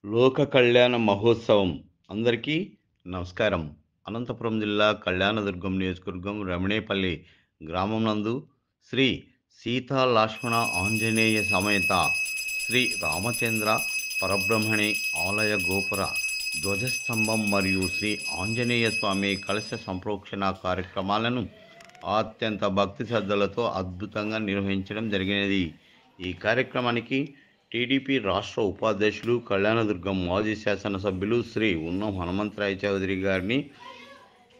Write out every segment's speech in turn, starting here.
లోక కళ్యాణ మహోత్సవం అందరికీ నమస్కారం. అనంతపురం జిల్లా కళ్యాణదుర్గం నియోజకవర్గం రమణేపల్లి గ్రామం నందు శ్రీ సీతా లక్ష్మణ ఆంజనేయ సమేత శ్రీ రామచంద్ర పరబ్రహ్మణి ఆలయ గోపుర ధ్వజస్తంభం మరియు శ్రీ ఆంజనేయ స్వామి కలశ సంప్రోక్షణ కార్యక్రమాలను అత్యంత భక్తి శ్రద్ధలతో అద్భుతంగా నిర్వహించడం జరిగినది. ఈ కార్యక్రమానికి టీడీపీ రాష్ట్ర ఉపాధ్యక్షులు కళ్యాణదుర్గం మాజీ శాసనసభ్యులు శ్రీ ఉన్నం హనుమంతరాయ చౌదరి గారిని,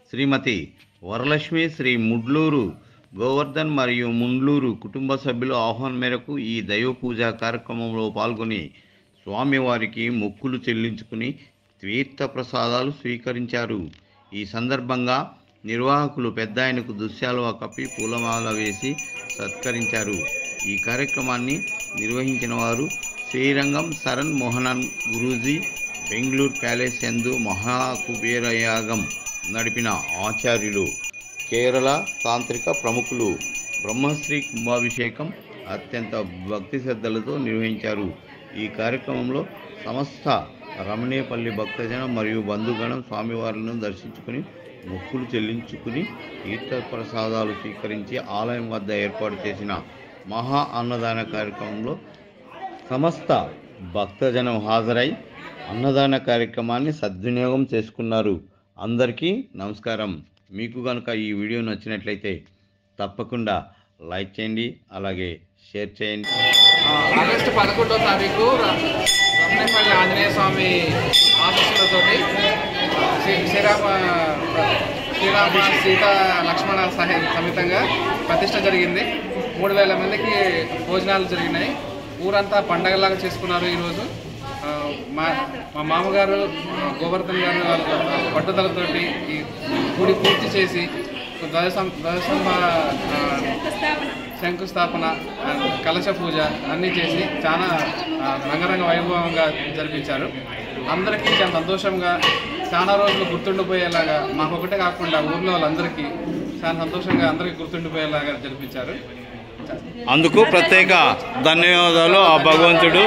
శ్రీమతి వరలక్ష్మి, శ్రీ ముడ్లూరు గోవర్ధన్ మరియు ముండ్లూరు కుటుంబ సభ్యుల ఆహ్వానం మేరకు ఈ దైవ పూజా కార్యక్రమంలో పాల్గొని స్వామివారికి మొక్కులు చెల్లించుకుని తీర్థ ప్రసాదాలు స్వీకరించారు. ఈ సందర్భంగా నిర్వాహకులు పెద్దాయనకు దుశ్శాలువ కప్పి పూలమాల వేసి సత్కరించారు. ఈ కార్యక్రమాన్ని నిర్వహించిన వారు శ్రీరంగం శరణ్ మోహనన్ గురూజీ, బెంగళూరు ప్యాలెస్ యందు మహాకుబేరయాగం నడిపిన ఆచార్యులు, కేరళ తాంత్రిక ప్రముఖులు బ్రహ్మశ్రీ కుంభాభిషేకం అత్యంత భక్తి శ్రద్ధలతో నిర్వహించారు. ఈ కార్యక్రమంలో సమస్త రమణేపల్లి భక్తజనం మరియు బంధుగణం స్వామివారిని దర్శించుకుని మొక్కులు చెల్లించుకుని తీర్థ ప్రసాదాలు స్వీకరించి ఆలయం వద్ద ఏర్పాటు చేసిన మహా అన్నదాన కార్యక్రమంలో సమస్త భక్తజనం హాజరై అన్నదాన కార్యక్రమాన్ని సద్వినియోగం చేసుకున్నారు. అందరికీ నమస్కారం. మీకు కనుక ఈ వీడియో నచ్చినట్లయితే తప్పకుండా లైక్ చేయండి, అలాగే షేర్ చేయండి. ఆగస్టు 11వ తారీఖు రమణేపల్లి ఆంజనేయ స్వామి ఆశీస్సులతోటి శ్రీరామ సీతా లక్ష్మణ సమేతంగా ప్రతిష్ట జరిగింది. 3000 మందికి భోజనాలు జరిగినాయి. ఊరంతా పండగలాగా చేసుకున్నారు. ఈరోజు మా మామగారు గోవర్ధన్ గారు పట్టుదలతోటి ఈ గుడి పూర్తి చేసి ధ్వజస్తంభ శంకుస్థాపన, కలశ పూజ అన్నీ చేసి చాలా రంగరంగ వైభవంగా జరిపించారు. అందరికీ చాలా సంతోషంగా, చాలా రోజులు గుర్తుండిపోయేలాగా, మాకొకటే కాకుండా ఊర్లో వాళ్ళందరికీ చాలా సంతోషంగా అందరికీ గుర్తుండిపోయేలాగా జరిపించారు. అందుకు ప్రత్యేక ధన్యవాదాలు. ఆ భగవంతుడు